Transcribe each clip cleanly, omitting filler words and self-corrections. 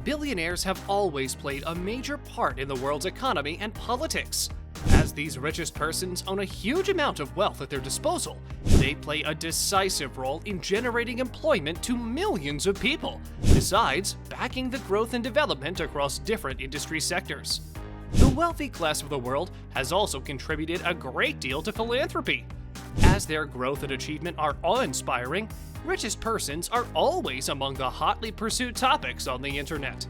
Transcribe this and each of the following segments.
Billionaires have always played a major part in the world's economy and politics. As these richest persons own a huge amount of wealth at their disposal, they play a decisive role in generating employment to millions of people, besides backing the growth and development across different industry sectors. The wealthy class of the world has also contributed a great deal to philanthropy. As their growth and achievement are awe-inspiring, richest persons are always among the hotly pursued topics on the internet.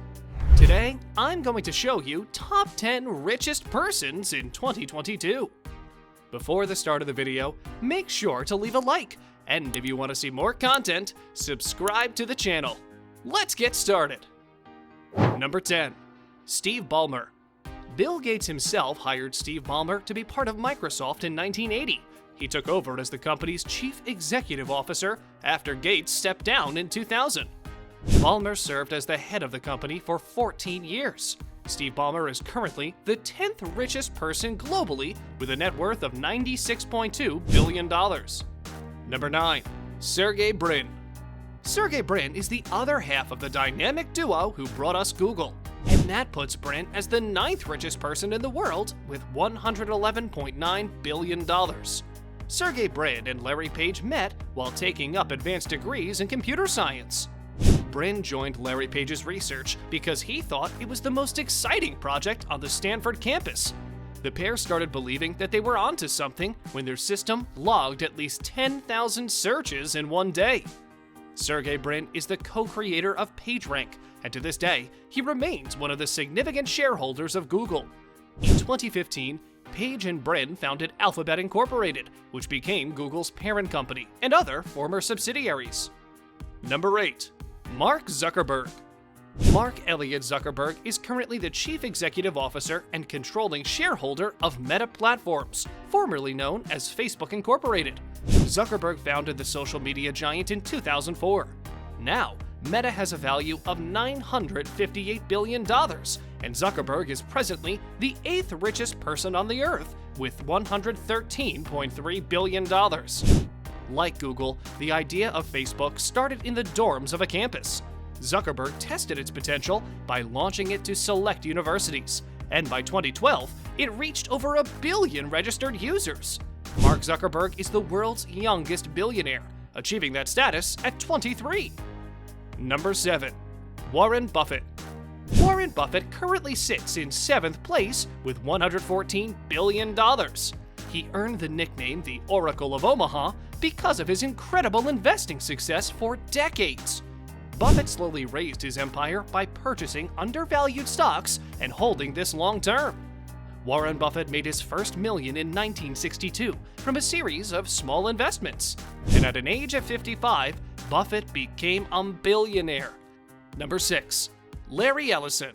Today, I'm going to show you top 10 richest persons in 2022. Before the start of the video, make sure to leave a like, and if you want to see more content, subscribe to the channel. Let's get started. Number 10. Steve Ballmer. Bill Gates himself hired Steve Ballmer to be part of Microsoft in 1980. He took over as the company's chief executive officer after Gates stepped down in 2000. Ballmer served as the head of the company for 14 years. Steve Ballmer is currently the 10th richest person globally with a net worth of $96.2 billion. Number 9. Sergey Brin. Sergey Brin is the other half of the dynamic duo who brought us Google, and that puts Brin as the 9th richest person in the world with $111.9 billion. Sergey Brin and Larry Page met while taking up advanced degrees in computer science. Brin joined Larry Page's research because he thought it was the most exciting project on the Stanford campus. The pair started believing that they were onto something when their system logged at least 10,000 searches in one day. Sergey Brin is the co-creator of PageRank, and to this day, he remains one of the significant shareholders of Google. In 2015, Page and Brin founded Alphabet Incorporated, which became Google's parent company, and other former subsidiaries. Number 8. Mark Zuckerberg. Mark Elliott Zuckerberg is currently the chief executive officer and controlling shareholder of Meta Platforms, formerly known as Facebook Incorporated. Zuckerberg founded the social media giant in 2004. Now, Meta has a value of $958 billion, and Zuckerberg is presently the 8th richest person on the earth with $113.3 billion. Like Google, the idea of Facebook started in the dorms of a campus. Zuckerberg tested its potential by launching it to select universities, and by 2012, it reached over 1 billion registered users. Mark Zuckerberg is the world's youngest billionaire, achieving that status at 23. Number 7. Warren Buffett. Warren Buffett currently sits in 7th place with $114 billion. He earned the nickname the Oracle of Omaha because of his incredible investing success for decades. Buffett slowly raised his empire by purchasing undervalued stocks and holding this long term. Warren Buffett made his first million in 1962 from a series of small investments, and at an age of 55, Buffett became a billionaire. Number 6. Larry Ellison.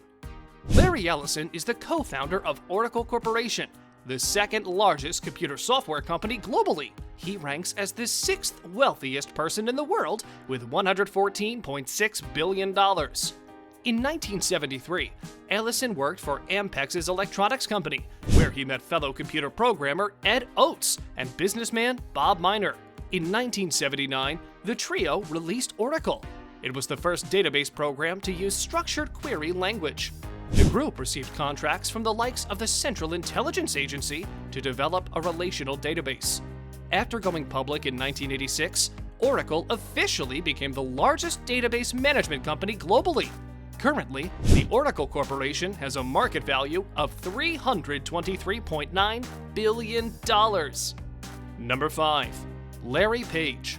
Larry Ellison is the co-founder of Oracle Corporation, the 2nd largest computer software company globally. He ranks as the 6th wealthiest person in the world with $114.6 billion. In 1973, Ellison worked for Ampex's electronics company, where he met fellow computer programmer Ed Oates and businessman Bob Miner. In 1979, the trio released Oracle. It was the first database program to use structured query language. The group received contracts from the likes of the Central Intelligence Agency to develop a relational database. After going public in 1986, Oracle officially became the largest database management company globally. Currently, the Oracle Corporation has a market value of $323.9 billion. Number 5. Larry Page.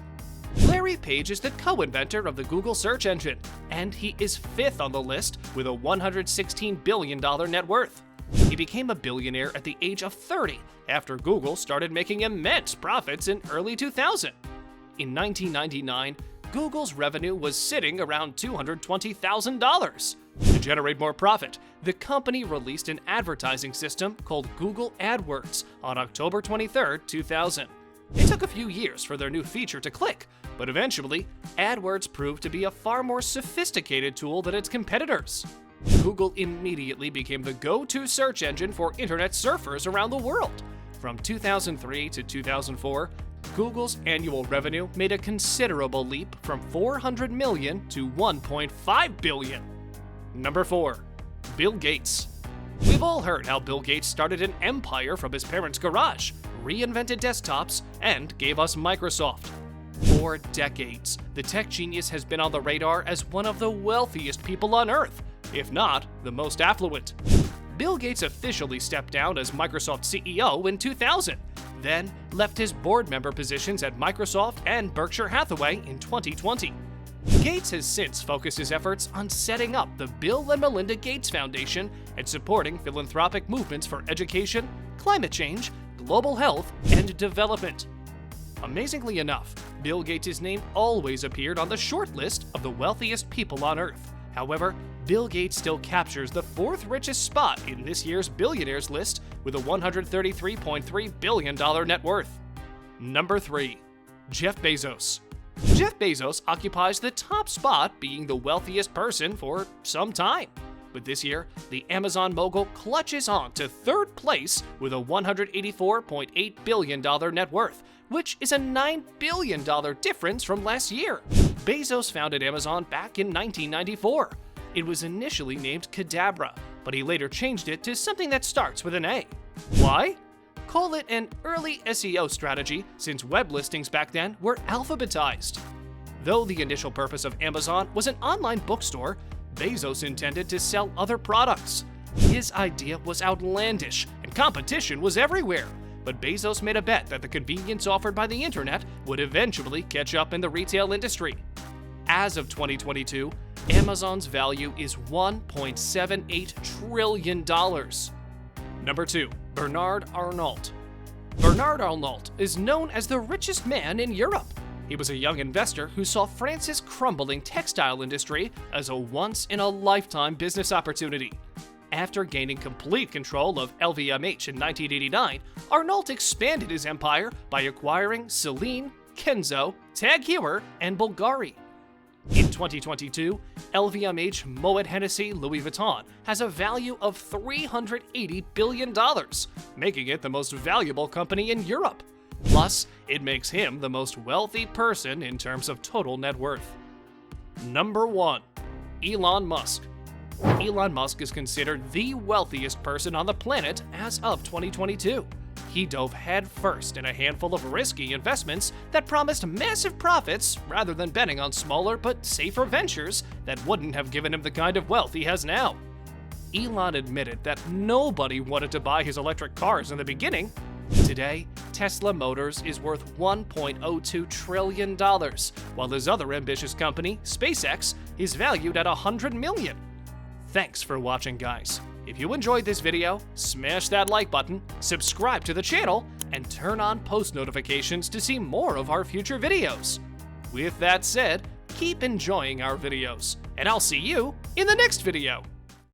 Larry Page is the co-inventor of the Google search engine, and he is 5th on the list with a $116 billion net worth. He became a billionaire at the age of 30 after Google started making immense profits in early 2000. In 1999, Google's revenue was sitting around $220,000. To generate more profit, the company released an advertising system called Google AdWords on October 23, 2000. It took a few years for their new feature to click, but eventually, AdWords proved to be a far more sophisticated tool than its competitors. Google immediately became the go-to search engine for internet surfers around the world. From 2003 to 2004, Google's annual revenue made a considerable leap from $400 million to $1.5 billion. Number 4. Bill Gates. We've all heard how Bill Gates started an empire from his parents' garage, reinvented desktops, and gave us Microsoft. For decades, the tech genius has been on the radar as one of the wealthiest people on Earth, if not the most affluent. Bill Gates officially stepped down as Microsoft CEO in 2000, then left his board member positions at Microsoft and Berkshire Hathaway in 2020. Gates has since focused his efforts on setting up the Bill and Melinda Gates Foundation and supporting philanthropic movements for education, climate change, global health, and development. Amazingly enough, Bill Gates' name always appeared on the short list of the wealthiest people on Earth. However, Bill Gates still captures the 4th richest spot in this year's billionaires list with a $133.3 billion net worth. Number 3. Jeff Bezos. Jeff Bezos occupies the top spot, being the wealthiest person for some time. But this year, the Amazon mogul clutches on to 3rd place with a $184.8 billion net worth, which is a $9 billion difference from last year. Bezos founded Amazon back in 1994. It was initially named Cadabra, but he later changed it to something that starts with an A. Why? Call it an early SEO strategy, since web listings back then were alphabetized. Though the initial purpose of Amazon was an online bookstore, Bezos intended to sell other products. His idea was outlandish, and competition was everywhere. But Bezos made a bet that the convenience offered by the internet would eventually catch up in the retail industry. As of 2022, Amazon's value is $1.78 trillion. Number 2. Bernard Arnault. Bernard Arnault is known as the richest man in Europe. He was a young investor who saw France's crumbling textile industry as a once-in-a-lifetime business opportunity. After gaining complete control of LVMH in 1989, Arnault expanded his empire by acquiring Celine, Kenzo, Tag Heuer, and Bulgari. In 2022, LVMH Moet Hennessy Louis Vuitton has a value of $380 billion, making it the most valuable company in Europe. Plus, it makes him the most wealthy person in terms of total net worth. Number 1. Elon Musk. Elon Musk is considered the wealthiest person on the planet as of 2022. He dove headfirst in a handful of risky investments that promised massive profits rather than betting on smaller but safer ventures that wouldn't have given him the kind of wealth he has now. Elon admitted that nobody wanted to buy his electric cars in the beginning. Today, Tesla Motors is worth $1.02 trillion, while his other ambitious company, SpaceX, is valued at $100 million. Thanks for watching, guys. If you enjoyed this video, smash that like button, subscribe to the channel, and turn on post notifications to see more of our future videos. With that said, keep enjoying our videos, and I'll see you in the next video.